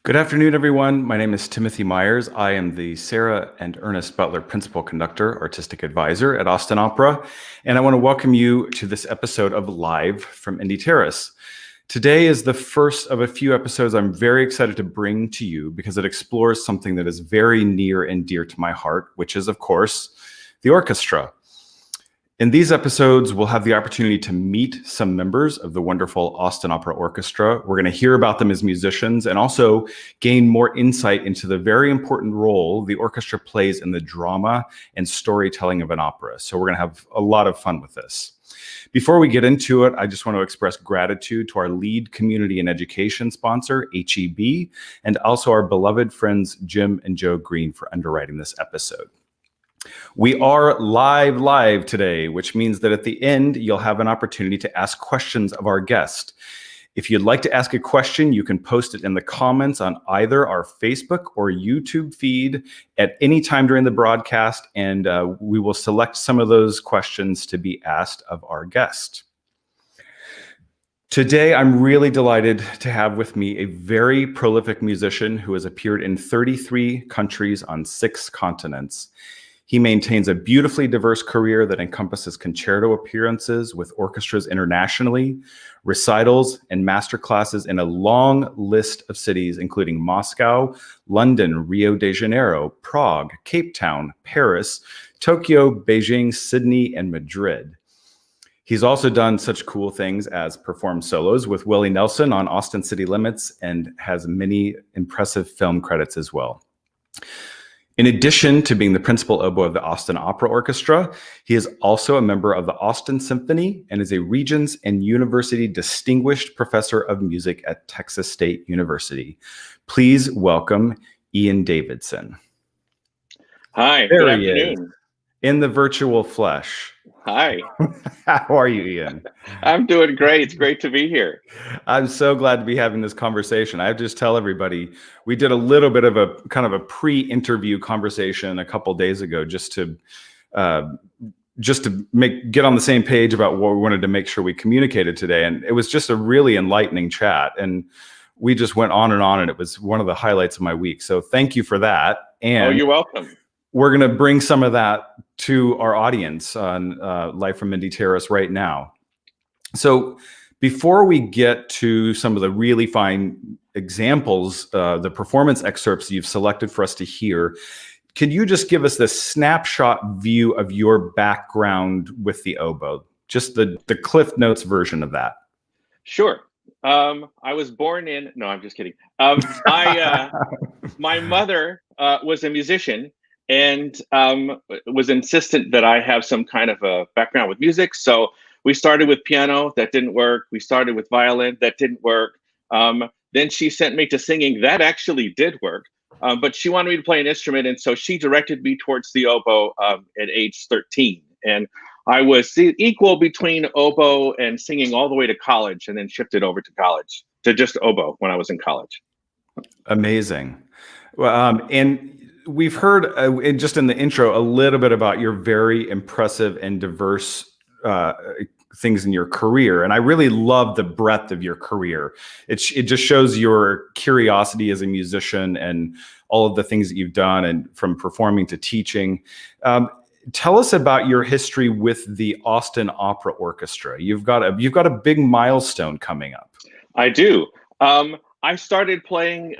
Good afternoon, everyone. My name is Timothy Myers. I am the Sarah and Ernest Butler Principal Conductor, Artistic Advisor at Austin Opera, and I want to welcome you to this episode of Live from Indy Terrace. Today is the first of a few episodes I'm very excited to bring to you because it explores something that is very near and dear to my heart, which is, of course, the orchestra. In these episodes, we'll have the opportunity to meet some members of the wonderful Austin Opera Orchestra. We're going to hear about them as musicians and also gain more insight into the very important role the orchestra plays in the drama and storytelling of an opera. So we're going to have a lot of fun with this. Before we get into it, I just want to express gratitude to our lead community and education sponsor, HEB, and also our beloved friends, Jim and Joe Green, for underwriting this episode. We are live today, which means that at the end, you'll have an opportunity to ask questions of our guest. If you'd like to ask a question, you can post it in the comments on either our Facebook or YouTube feed at any time during the broadcast, and we will select some of those questions to be asked of our guest. Today, I'm really delighted to have with me a very prolific musician who has appeared in 33 countries on 6 continents. He maintains a beautifully diverse career that encompasses concerto appearances with orchestras internationally, recitals, and masterclasses in a long list of cities, including Moscow, London, Rio de Janeiro, Prague, Cape Town, Paris, Tokyo, Beijing, Sydney, and Madrid. He's also done such cool things as perform solos with Willie Nelson on Austin City Limits and has many impressive film credits as well. In addition to being the principal oboe of the Austin Opera Orchestra, he is also a member of the Austin Symphony and is a Regents and University Distinguished Professor of Music at Texas State University. Please welcome Ian Davidson. Hi, There good he afternoon. is, in the virtual flesh. Hi. How are you, Ian? I'm doing great. It's great to be here. I'm so glad to be having this conversation. I just tell everybody, we did a little bit of a kind of a pre-interview conversation a couple days ago just to get on the same page about what we wanted to make sure we communicated today. And it was just a really enlightening chat. And we just went on, and it was one of the highlights of my week. So thank you for that. And you're welcome. we're going to bring some of that to our audience on Live from Indy Terrace right now. So before we get to some of the really fine examples, the performance excerpts you've selected for us to hear, can you just give us the snapshot view of your background with the oboe? Just the Cliff Notes version of that. Sure. I was born in, no, I'm just kidding. My mother was a musician and was insistent that I have some kind of a background with music. So we started with piano, that didn't work. We started with violin, that didn't work. Then she sent me to singing, that actually did work. But she wanted me to play an instrument, and so she directed me towards the oboe at age 13. And I was equal between oboe and singing all the way to college, and then shifted over to college, to just oboe when I was in college. Amazing. Well, and we've heard just in the intro a little bit about your very impressive and diverse things in your career. And I really love the breadth of your career. It just shows your curiosity as a musician and all of the things that you've done, and from performing to teaching. Tell us about your history with the Austin Opera Orchestra. You've got a big milestone coming up. I do. I started playing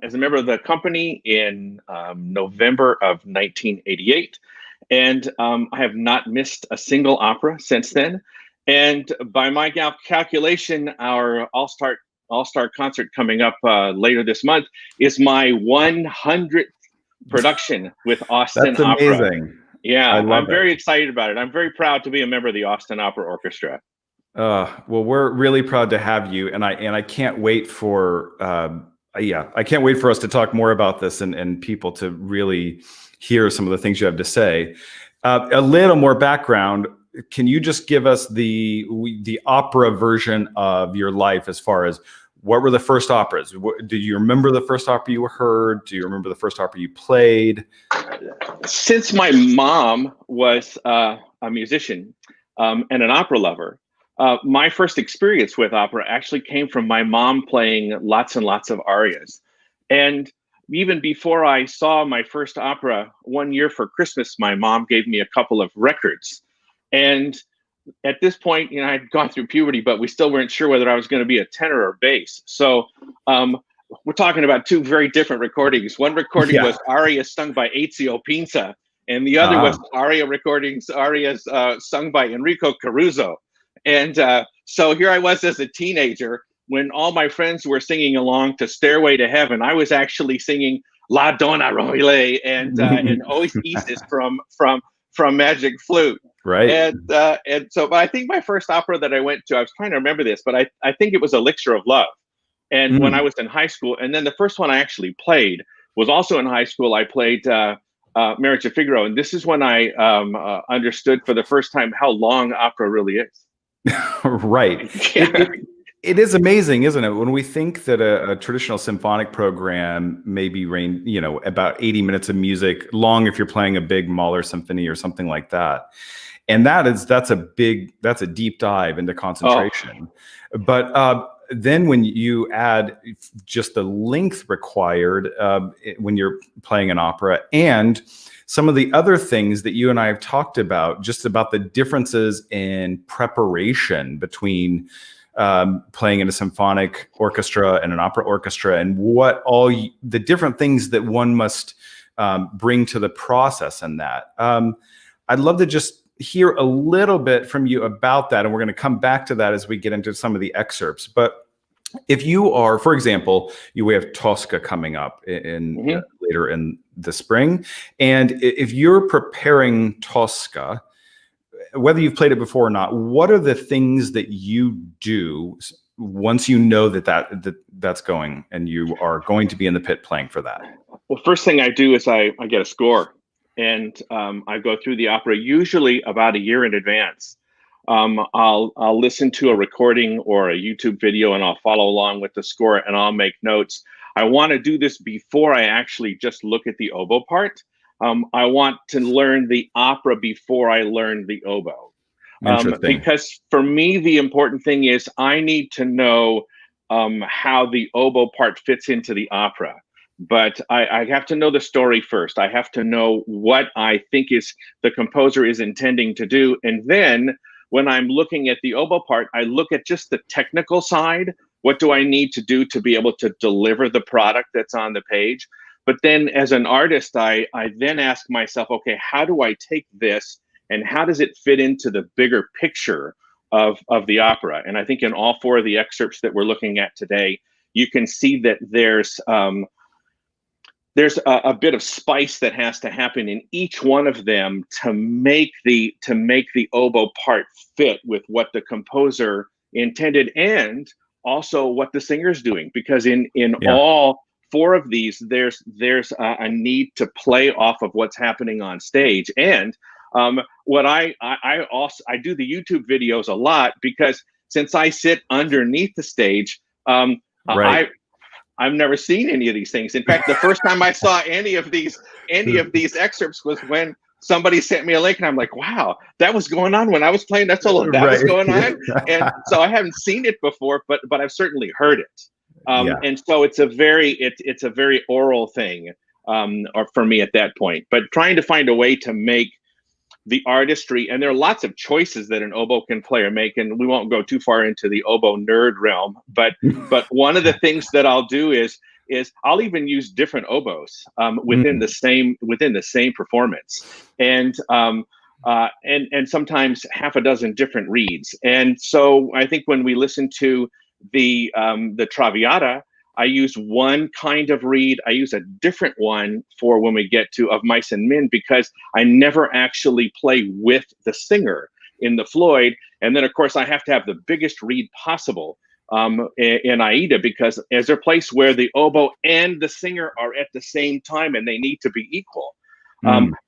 as a member of the company in November of 1988. And I have not missed a single opera since then. And by my calculation, our All-Star concert coming up later this month is my 100th production with Austin Opera. That's amazing. Yeah, I'm it. very excited about it. I'm very proud to be a member of the Austin Opera Orchestra. Well, we're really proud to have you, and I can't wait for I can't wait for us to talk more about this and people to really hear some of the things you have to say. A little more background. Can you just give us the opera version of your life as far as what were the first operas? Do you remember the first opera you heard? Do you remember the first opera you played? Since my mom was a musician and an opera lover, my first experience with opera actually came from my mom playing lots and lots of arias. And even before I saw my first opera, one year for Christmas, my mom gave me a couple of records. And at this point, I'd gone through puberty, but we still weren't sure whether I was going to be a tenor or bass. So we're talking about two very different recordings. One recording was arias sung by Ezio Pinza, and the other was arias sung by Enrico Caruso. And so here I was as a teenager, when all my friends were singing along to Stairway to Heaven. I was actually singing La Donna Roile and Ois Isis from Magic Flute. Right. And so, but I think my first opera that I went to, I was trying to remember this, but I think it was Elixir of Love. And when I was in high school, and then the first one I actually played was also in high school. I played Marriage of Figaro, and this is when I understood for the first time how long opera really is. Right. Yeah. It is amazing, isn't it? When we think that a traditional symphonic program may be about 80 minutes of music long if you're playing a big Mahler symphony or something like that. And that's a deep dive into concentration. Oh. But then when you add just the length required when you're playing an opera, and some of the other things that you and I have talked about, just about the differences in preparation between playing in a symphonic orchestra and an opera orchestra, and what all the different things that one must bring to the process in that. I'd love to just hear a little bit from you about that, and we're going to come back to that as we get into some of the excerpts. But if you are, for example, we have Tosca coming up in later in the spring, and if you're preparing Tosca, whether you've played it before or not, what are the things that you do once you know that's going and you are going to be in the pit playing for that? Well, first thing I do is I get a score, and I go through the opera usually about a year in advance. I'll listen to a recording or a YouTube video, and I'll follow along with the score, and I'll make notes. I want to do this before I actually just look at the oboe part. I want to learn the opera before I learn the oboe. Because for me, the important thing is I need to know how the oboe part fits into the opera. But I have to know the story first. I have to know what I think the composer is intending to do. And then when I'm looking at the oboe part, I look at just the technical side. What do I need to do to be able to deliver the product that's on the page? But then as an artist, I then ask myself, okay, how do I take this and how does it fit into the bigger picture of the opera? And I think in all four of the excerpts that we're looking at today, you can see that there's a bit of spice that has to happen in each one of them to make the oboe part fit with what the composer intended, and also what the singer's doing. Because in all four of these, there's a need to play off of what's happening on stage. And what I do the YouTube videos a lot, because since I sit underneath the stage, I've never seen any of these things. In fact, the first time I saw any of these excerpts was when somebody sent me a link, and I'm like, wow, that was going on when I was playing. That was going on. And so I haven't seen it before, but I've certainly heard it. And so it's a very oral thing, or for me at that point. But trying to find a way to make the artistry, and there are lots of choices that an oboe can play or make, and we won't go too far into the oboe nerd realm. But one of the things that I'll do is I'll even use different oboes within the same performance, and sometimes half a dozen different reeds. And so I think when we listen to the Traviata, I use one kind of reed. I use a different one for when we get to Of Mice and Men, because I never actually play with the singer in the Floyd. And then, of course, I have to have the biggest reed possible in Aida, because there's a place where the oboe and the singer are at the same time, and they need to be equal.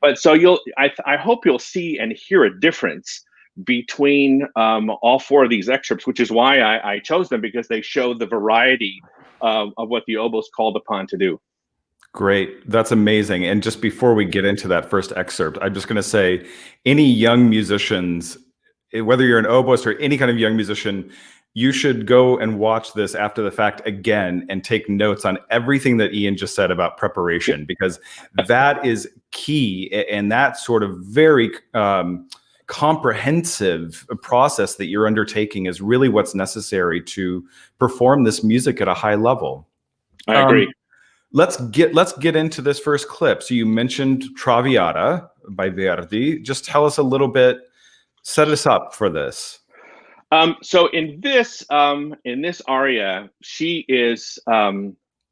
But so I hope you'll see and hear a difference between all four of these excerpts, which is why I chose them, because they show the variety of what the oboe is called upon to do. Great. That's amazing. And just before we get into that first excerpt, I'm just going to say, any young musicians, whether you're an oboist or any kind of young musician, you should go and watch this after the fact again and take notes on everything that Ian just said about preparation, because that is key. And that sort of very comprehensive process that you're undertaking is really what's necessary to perform this music at a high level. I agree. Let's get into this first clip. So you mentioned Traviata by Verdi. Just tell us a little bit, set us up for this. So in this aria, she is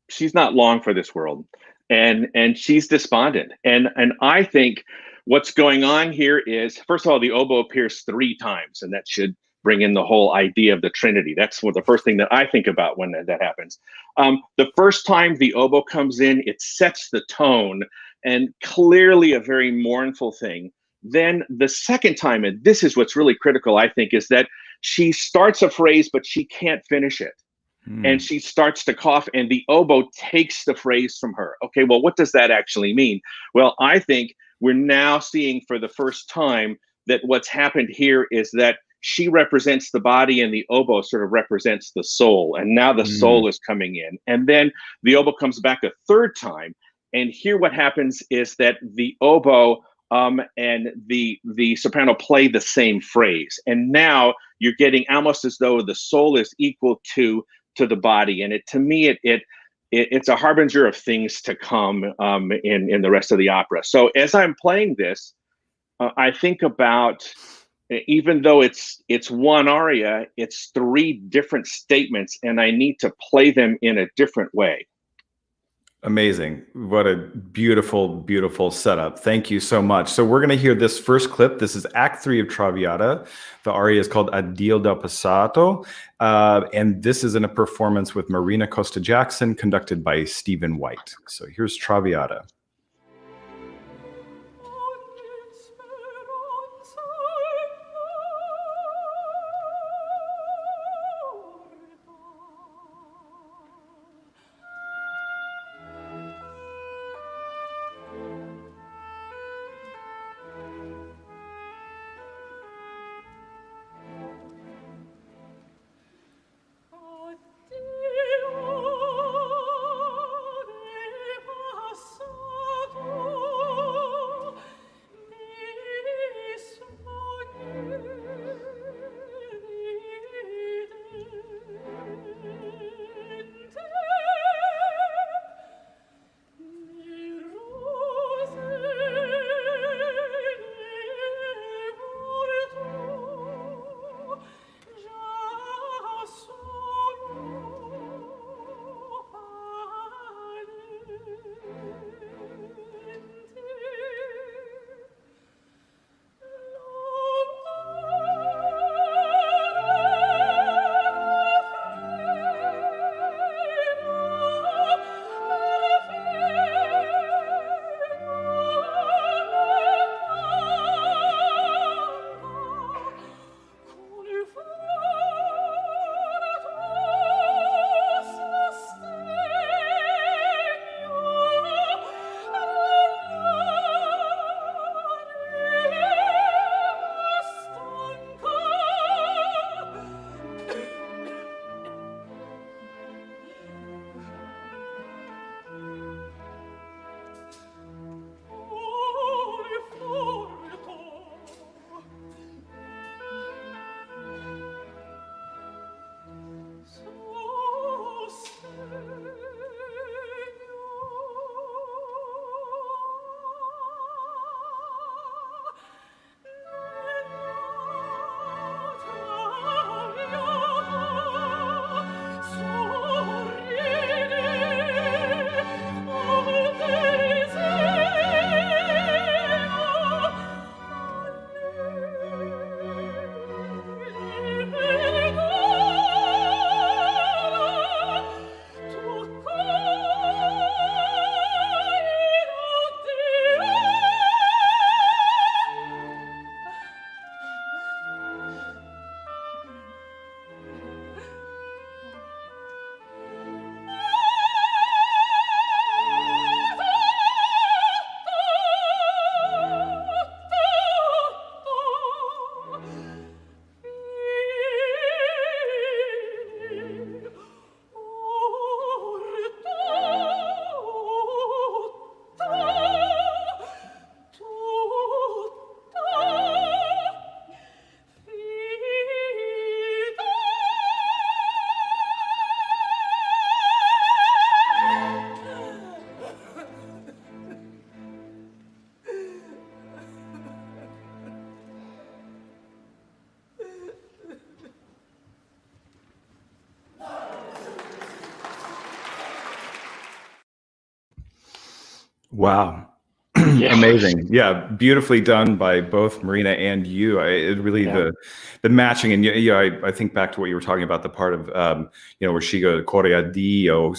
she's not long for this world, and she's despondent. And I think what's going on here is, first of all, the oboe appears 3 times, and that should bring in the whole idea of the Trinity. That's what the first thing that I think about when that happens. The first time the oboe comes in, it sets the tone, and clearly a very mournful thing. Then the second time, and this is what's really critical, I think, is that she starts a phrase, but she can't finish it. And she starts to cough, and the oboe takes the phrase from her. Okay, well, what does that actually mean? Well, I think we're now seeing for the first time that what's happened here is that she represents the body and the oboe sort of represents the soul. And now the soul is coming in. And then the oboe comes back a third time. And here what happens is that the oboe and the soprano play the same phrase. And now you're getting almost as though the soul is equal to the body. And to me, it's a harbinger of things to come in the rest of the opera. So as I'm playing this, I think about, even though it's one aria, it's 3 different statements, and I need to play them in a different way. Amazing. What a beautiful, beautiful setup. Thank you so much. So we're going to hear this first clip. This is Act 3 of Traviata. The aria is called Addio del passato. And this is in a performance with Marina Costa Jackson, conducted by Stephen White. So here's Traviata. Wow. Yeah. Amazing. Yeah, beautifully done by both Marina and you. It really Yeah. the matching, and I think back to what you were talking about, the part of where she goes Corea Dio,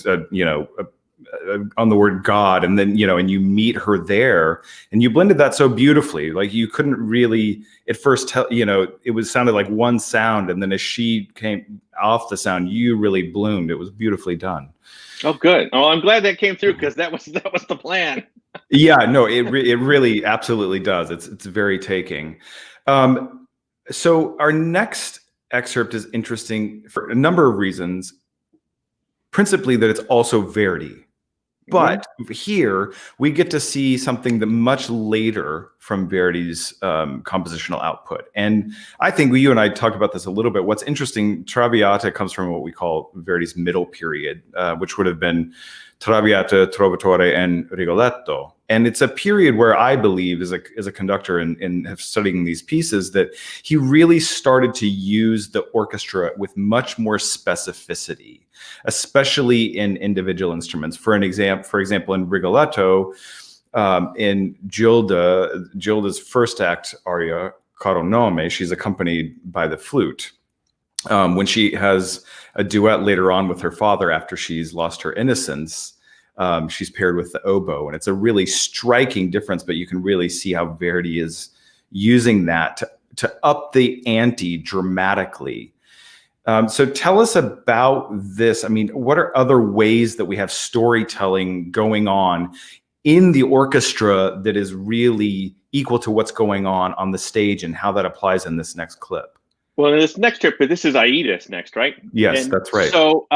on the word God, and then and you meet her there, and you blended that so beautifully. Like you couldn't really at first tell, it was sounded like one sound, and then as she came off the sound, you really bloomed. It was beautifully done. Oh, good. Oh, I'm glad that came through because that was the plan. Yeah, no, it really absolutely does. It's very taking. So our next excerpt is interesting for a number of reasons, principally that it's also Verdi. Mhm. But here we get to see something that much later from Verdi's compositional output. And I think you and I talked about this a little bit. What's interesting, Traviata comes from what we call Verdi's middle period, which would have been Traviata, Trovatore, and Rigoletto. And it's a period where I believe, as a conductor and studying these pieces, that he really started to use the orchestra with much more specificity, especially in individual instruments. For example, in Rigoletto, in Gilda's first act aria, Caro Nome, she's accompanied by the flute. When she has a duet later on with her father after she's lost her innocence, she's paired with the oboe, and it's a really striking difference. But you can really see how Verdi is using that to up the ante dramatically. So tell us about this. I mean, what are other ways that we have storytelling going on in the orchestra that is really equal to what's going on the stage, and how that applies in this next clip? Well, in this next trip, but this is Aida's next, right? Yes, And that's right. so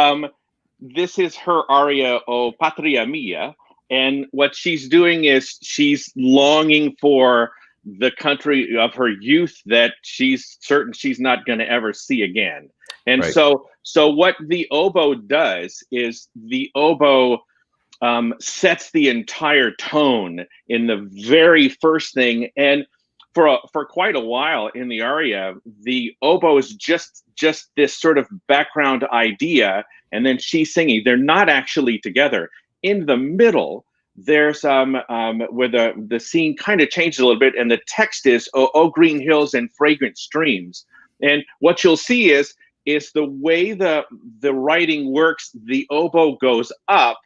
this is her aria O Patria Mia. And what she's doing is she's longing for the country of her youth that she's certain she's not going to ever see again. And Right. so what the oboe does is the oboe sets the entire tone in the very first thing. And for quite a while in the aria, the oboe is just this sort of background idea, and then she's singing. They're not actually together. In the middle, there's where the scene kind of changes a little bit, and the text is "Oh, green hills and fragrant streams." And what you'll see is the way the writing works. The oboe goes up,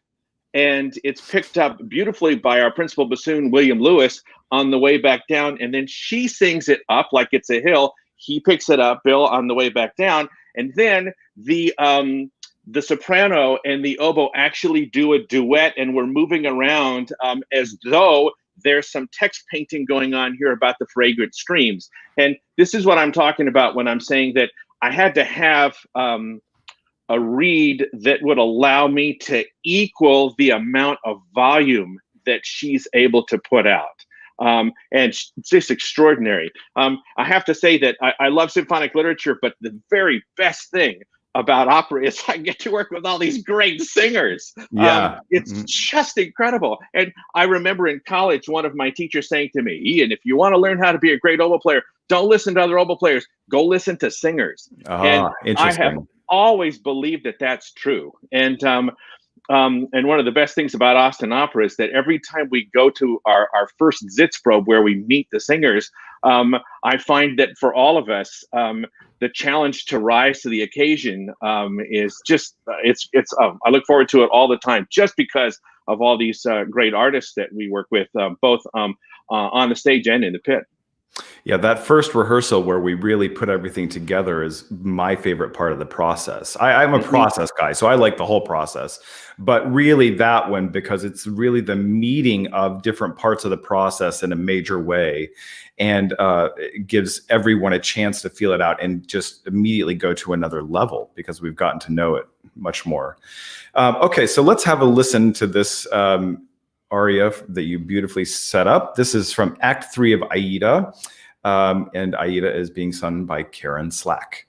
and it's picked up beautifully by our principal bassoon, William Lewis, on the way back down. And then she sings it up like it's a hill. He picks it up, Bill, on the way back down. And then the soprano and the oboe actually do a duet, and we're moving around as though there's some text painting going on here about the fragrant streams. And this is what I'm talking about when I'm saying that I had to have a read that would allow me to equal the amount of volume that she's able to put out. And it's just extraordinary. I have to say that I love symphonic literature, but the very best thing about opera is I get to work with all these great singers. Yeah. It's just incredible. And I remember in college, one of my teachers saying to me, Ian, if you want to learn how to be a great oboe player, don't listen to other oboe players. Go listen to singers. And I have Interesting. always believed that that's true. And one of the best things about Austin Opera is that every time we go to our first Sitzprobe where we meet the singers, I find that for all of us, the challenge to rise to the occasion is just, I look forward to it all the time, just because of all these great artists that we work with, both on the stage and in the pit. Yeah, that first rehearsal where we really put everything together is my favorite part of the process. I'm a process guy, so I like the whole process. But really that one, because it's really the meeting of different parts of the process in a major way, and it gives everyone a chance to feel it out and just immediately go to another level because we've gotten to know it much more. Okay, so let's have a listen to this aria that you beautifully set up. This is from Act 3 of Aida. And Aida is being sung by Karen Slack.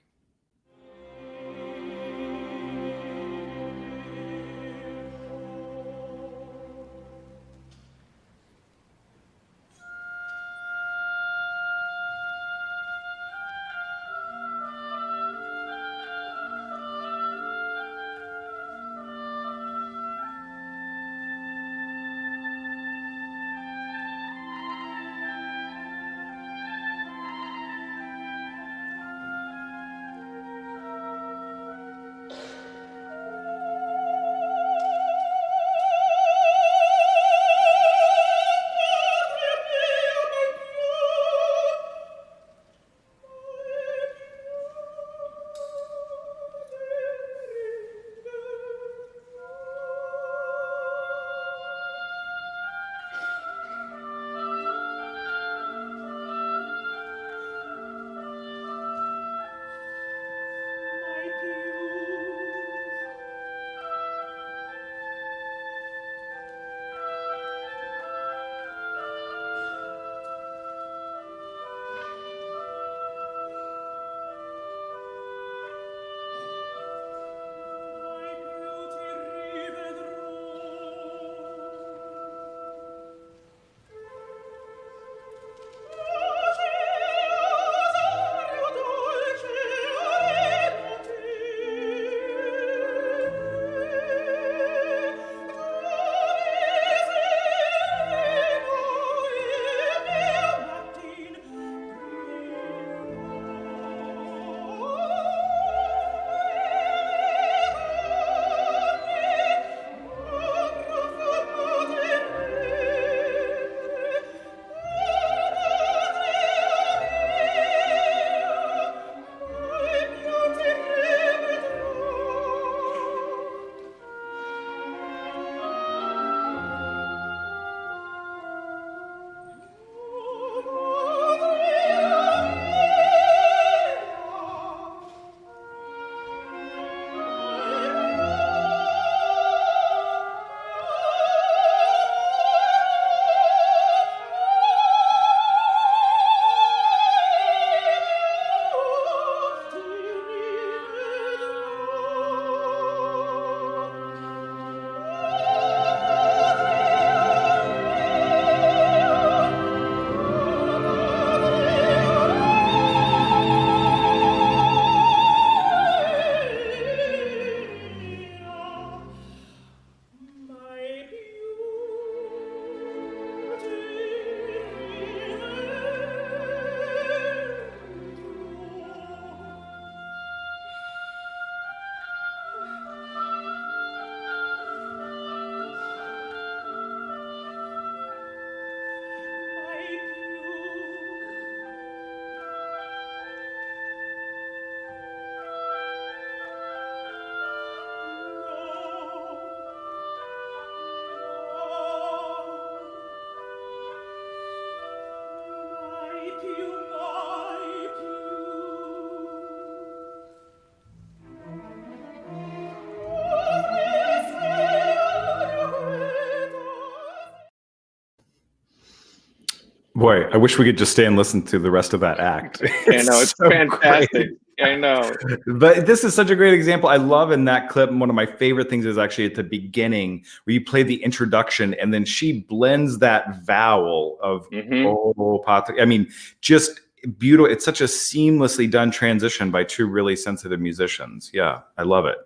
Boy, I wish we could just stay and listen to the rest of that act. I know, it's so fantastic. great. I know. But this is such a great example. I love in that clip, one of my favorite things is actually at the beginning where you play the introduction and then she blends that vowel of oh, I mean, just beautiful. It's such a seamlessly done transition by two really sensitive musicians. Yeah, I love it.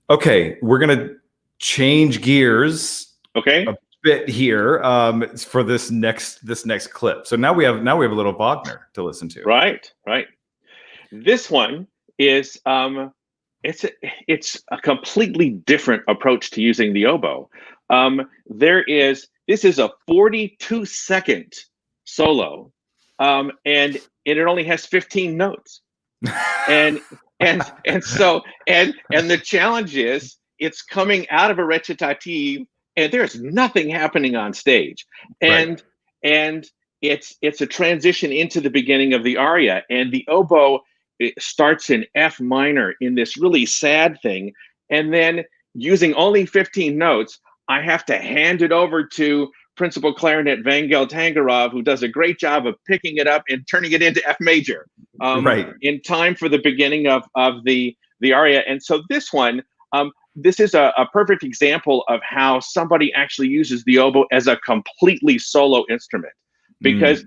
Okay, we're gonna change gears. Okay. A bit here for this next clip. So now we have a little Wagner to listen to. Right. This one is it's a completely different approach to using the oboe. This is a 42-second solo, and it only has 15 notes, and so the challenge is it's coming out of a recitative, and there's nothing happening on stage, and it's a transition into the beginning of the aria, and the oboe, it starts in F minor in this really sad thing, and then using only 15 notes, I have to hand it over to Principal Clarinet Vangel Tangarov, who does a great job of picking it up and turning it into F major in time for the beginning of the aria. And so this one, this is a perfect example of how somebody actually uses the oboe as a completely solo instrument, because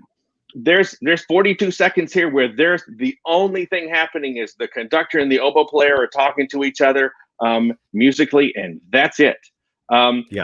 there's 42 seconds here where there's the only thing happening is the conductor and the oboe player are talking to each other musically, and that's it.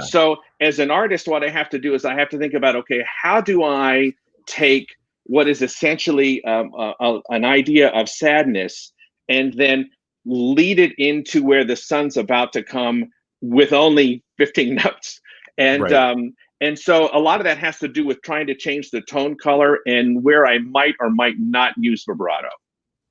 So as an artist, what I have to do is I have to think about, okay, how do I take what is essentially an idea of sadness and then lead it into where the sun's about to come with only 15 notes. And so a lot of that has to do with trying to change the tone color and where I might or might not use vibrato.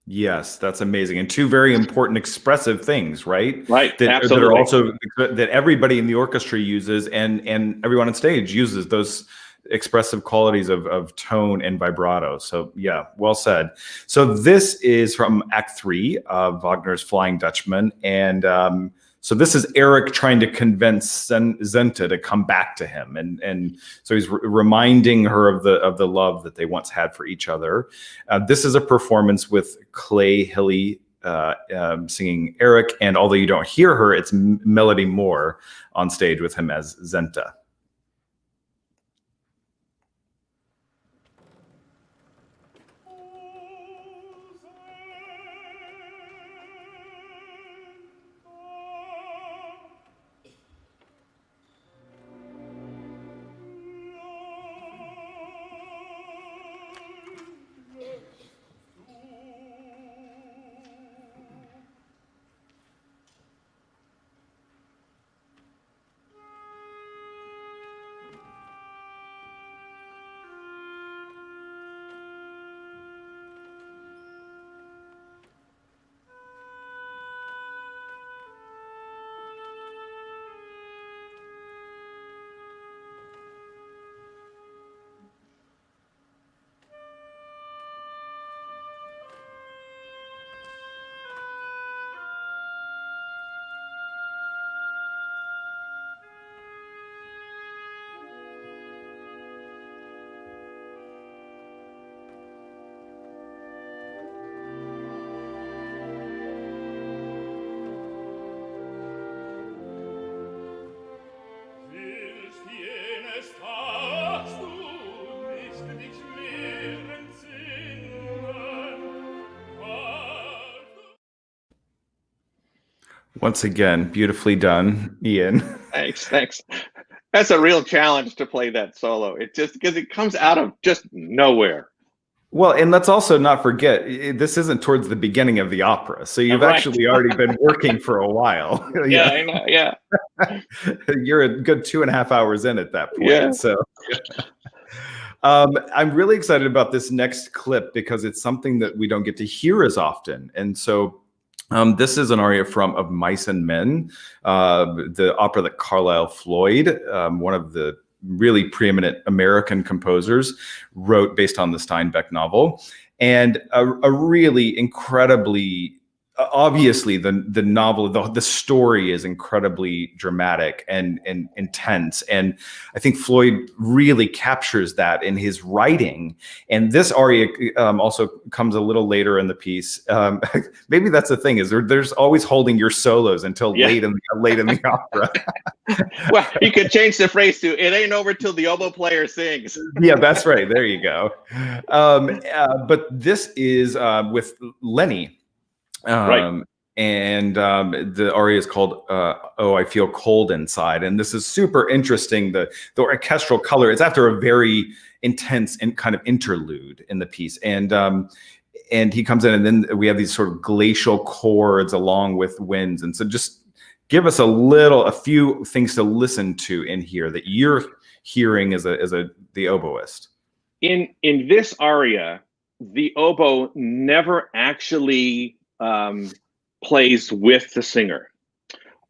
Yes, that's amazing. And two very important expressive things, right? Right, that are also that everybody in the orchestra uses and everyone on stage uses those expressive qualities of tone and vibrato. So yeah, well said. So this is from Act 3 of Wagner's Flying Dutchman. And so this is Eric trying to convince Zenta to come back to him, and so he's reminding her of the love that they once had for each other. This is a performance with Clay Hilly singing Eric, and although you don't hear her, it's Melody Moore on stage with him as Zenta. Once again, beautifully done, Ian. Thanks. That's a real challenge to play that solo. It just because it comes out of just nowhere. Well, and let's also not forget, this isn't towards the beginning of the opera, so you've actually already been working for a while. Yeah, I know. Yeah, you're a good 2.5 hours in at that point. Yeah. So, I'm really excited about this next clip because it's something that we don't get to hear as often, and so. This is an aria of Mice and Men, the opera that Carlyle Floyd, one of the really preeminent American composers, wrote based on the Steinbeck novel, and a really incredibly obviously the novel, the story is incredibly dramatic and intense, and I think Floyd really captures that in his writing. And this aria also comes a little later in the piece. Maybe that's the thing, is there's always holding your solos until late in the opera. Well, you could change the phrase to "It ain't over till the oboe player sings." Yeah, that's right. There you go. But this is with Lenny. Right. And the aria is called "Oh, I Feel Cold Inside," and this is super interesting. The orchestral color. It's after a very intense and kind of interlude in the piece, and he comes in, and then we have these sort of glacial chords along with winds. And so, just give us a few things to listen to in here that you're hearing as the oboist. In this aria, the oboe never actually plays with the singer.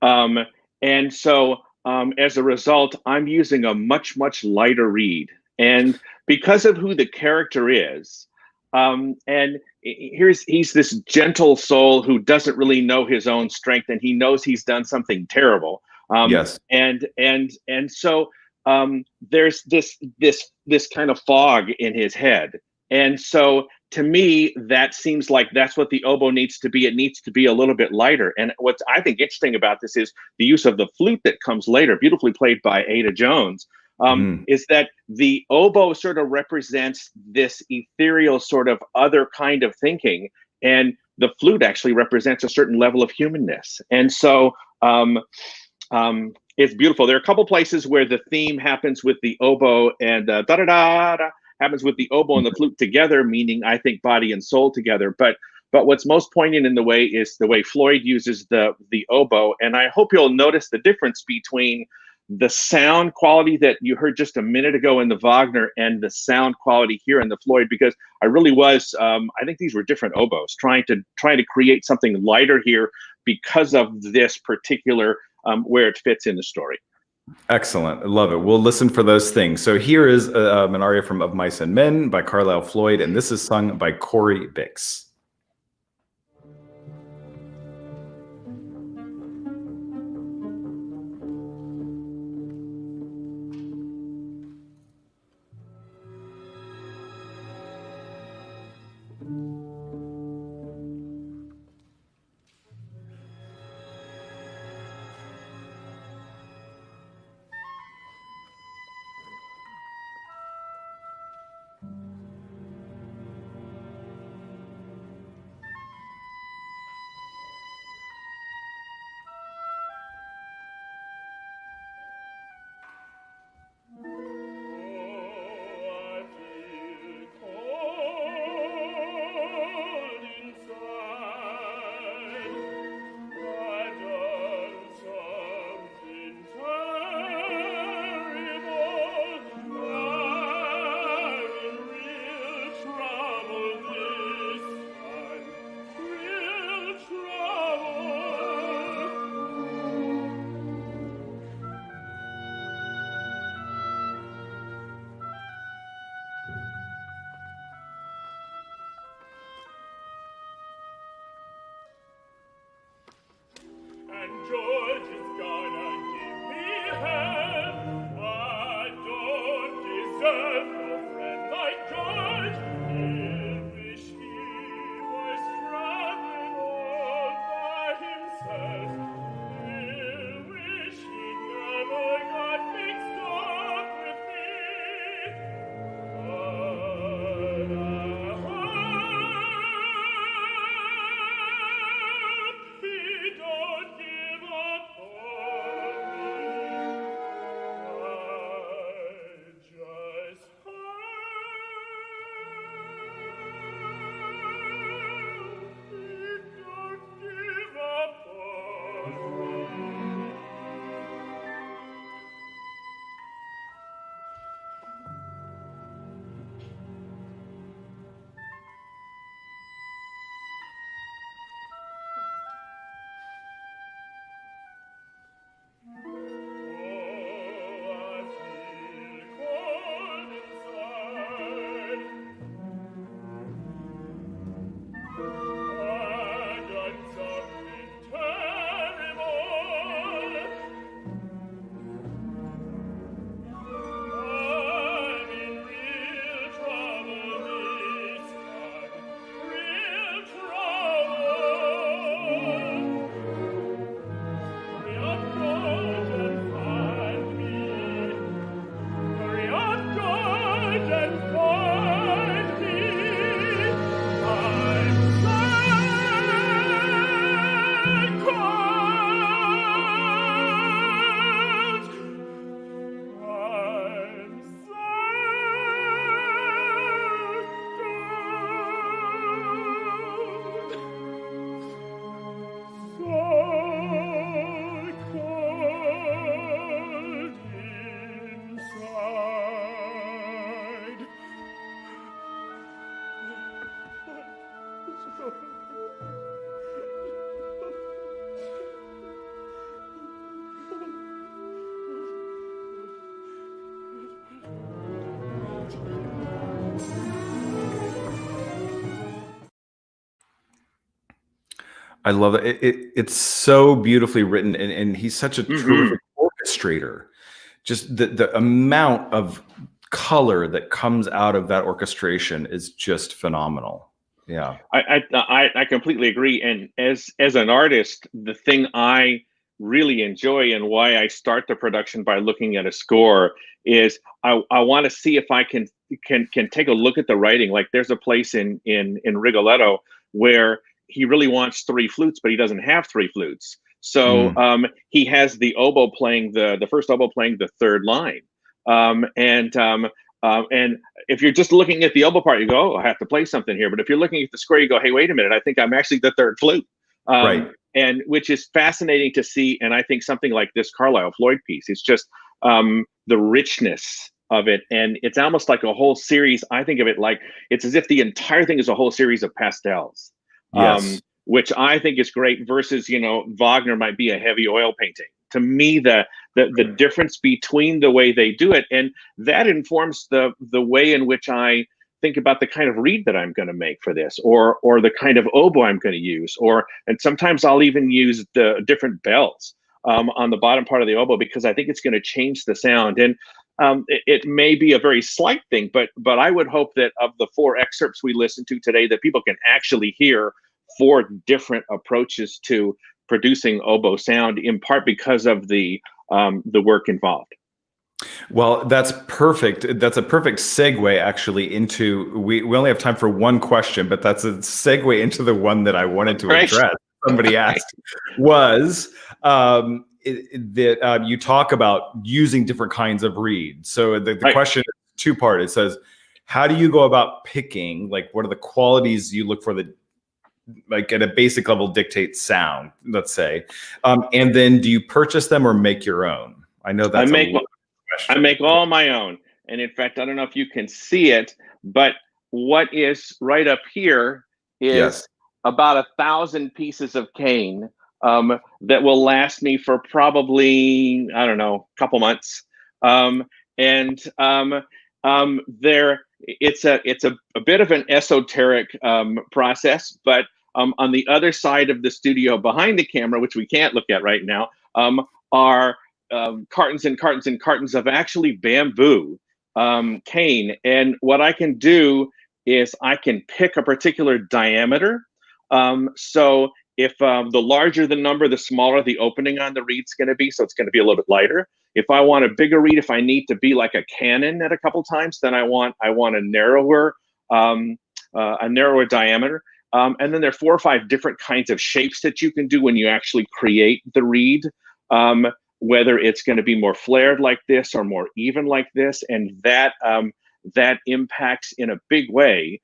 And so as a result, I'm using a much, much lighter reed. And because of who the character is, and he's this gentle soul who doesn't really know his own strength, and he knows he's done something terrible. Yes. And so there's this kind of fog in his head. And so to me, that seems like that's what the oboe needs to be. It needs to be a little bit lighter. And what I think interesting about this is the use of the flute that comes later, beautifully played by Ada Jones, is that the oboe sort of represents this ethereal sort of other kind of thinking. And the flute actually represents a certain level of humanness. And so it's beautiful. There are a couple places where the theme happens with the oboe and da-da-da-da happens with the oboe and the flute together, meaning I think body and soul together. But what's most poignant in the way is the way Floyd uses the oboe. And I hope you'll notice the difference between the sound quality that you heard just a minute ago in the Wagner and the sound quality here in the Floyd, because I really was, I think these were different oboes trying to create something lighter here because of this particular where it fits in the story. Excellent. I love it. We'll listen for those things. So here is an aria from Of Mice and Men by Carlyle Floyd, and this is sung by Corey Bix. I love it. It's so beautifully written, and he's such a terrific orchestrator. Just the amount of color that comes out of that orchestration is just phenomenal. Yeah. I completely agree. And as an artist, the thing I really enjoy and why I start the production by looking at a score is I want to see if I can take a look at the writing. Like there's a place in Rigoletto where he really wants three flutes, but he doesn't have three flutes. So he has the oboe playing the first oboe playing the third line. And if you're just looking at the oboe part, you go, oh, I have to play something here. But if you're looking at the score, you go, hey, wait a minute, I think I'm actually the third flute. Right. And which is fascinating to see. And I think something like this Carlyle Floyd piece, it's just the richness of it. And it's almost like a whole series. I think of it like it's as if the entire thing is a whole series of pastels. Yes. Which I think is great versus, Wagner might be a heavy oil painting. To me, the difference between the way they do it, and that informs the way in which I think about the kind of reed that I'm going to make for this, or the kind of oboe I'm going to use, and sometimes I'll even use the different bells on the bottom part of the oboe because I think it's going to change the sound. And it may be a very slight thing, but I would hope that of the 4 excerpts we listened to today, that people can actually hear 4 different approaches to producing oboe sound, in part because of the work involved. Well, that's perfect. That's a perfect segue actually into, we only have time for one question, but that's a segue into the one that I wanted to address. Somebody asked was that you talk about using different kinds of reeds. So the question is 2-part. It says, how do you go about picking, like what are the qualities you look for that like at a basic level dictate sound, let's say, and then do you purchase them or make your own? I know that's I make all my own. And in fact, I don't know if you can see it, but what is right up here is about 1,000 pieces of cane that will last me for probably, I don't know, a couple months. It's a bit of an esoteric process, but on the other side of the studio behind the camera, which we can't look at right now, are cartons and cartons and cartons of actually bamboo cane. And what I can do is I can pick a particular diameter. So if the larger the number, the smaller the opening on the reed's going to be. So it's going to be a little bit lighter. If I want a bigger reed, if I need to be like a cannon at a couple times, then I want a narrower diameter. And then there are 4 or 5 different kinds of shapes that you can do when you actually create the reed. Whether it's going to be more flared like this or more even like this, and that impacts in a big way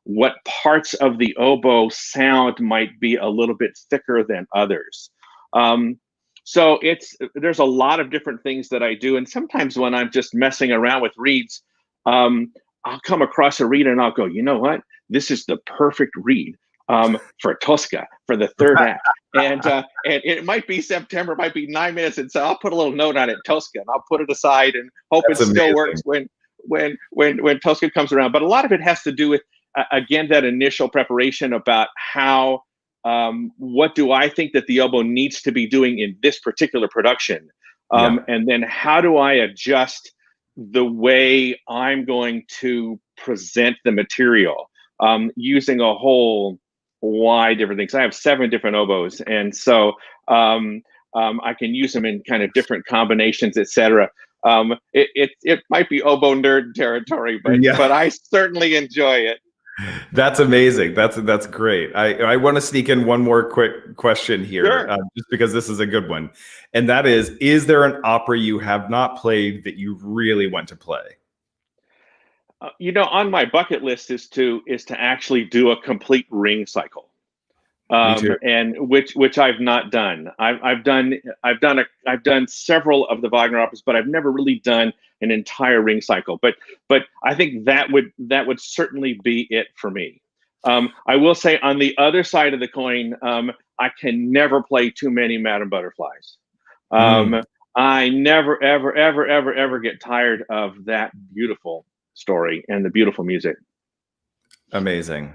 what parts of the oboe sound might be a little bit thicker than others. So there's a lot of different things that I do, and sometimes when I'm just messing around with reeds, I'll come across a reed and I'll go, you know what? This is the perfect reed for Tosca, for the third act. And it might be September, it might be 9 minutes. And so I'll put a little note on it, Tosca, and I'll put it aside and hope it still works when Tosca comes around. But a lot of it has to do with, again, that initial preparation about how, what do I think that the oboe needs to be doing in this particular production? And then how do I adjust the way I'm going to present the material using a whole wide different things. I have 7 different oboes, and so I can use them in kind of different combinations, etc. It might be oboe nerd territory, but I certainly enjoy it. That's amazing. That's great. I want to sneak in one more quick question here, just because this is a good one, and that is there an opera you have not played that you really want to play? On my bucket list is to actually do a complete ring cycle. Me too. And which I've not done. I've done several of the Wagner operas, but I've never really done an entire ring cycle. But I think that would certainly be it for me. I will say on the other side of the coin, I can never play too many Madame Butterflies. I never, ever, ever, ever, ever get tired of that beautiful story and the beautiful music. Amazing.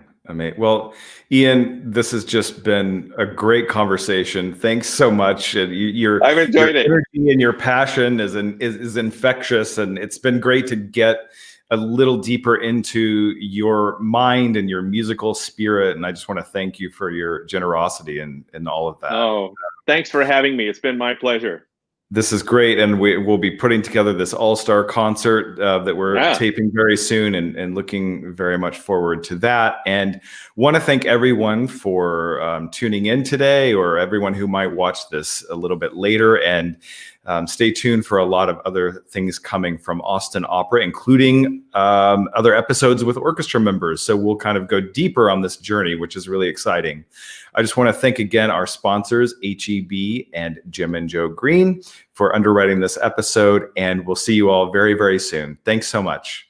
Well, Ian, this has just been a great conversation. Thanks so much. And I've enjoyed your it. energy and your passion is infectious, and it's been great to get a little deeper into your mind and your musical spirit. And I just want to thank you for your generosity and all of that. Oh, thanks for having me. It's been my pleasure. This is great, and we'll be putting together this all-star concert that we're taping very soon, and looking very much forward to that. And want to thank everyone for tuning in today, or everyone who might watch this a little bit later. And stay tuned for a lot of other things coming from Austin Opera, including other episodes with orchestra members. So we'll kind of go deeper on this journey, which is really exciting. I just want to thank again our sponsors, HEB and Jim and Joe Green, for underwriting this episode. And we'll see you all very, very soon. Thanks so much.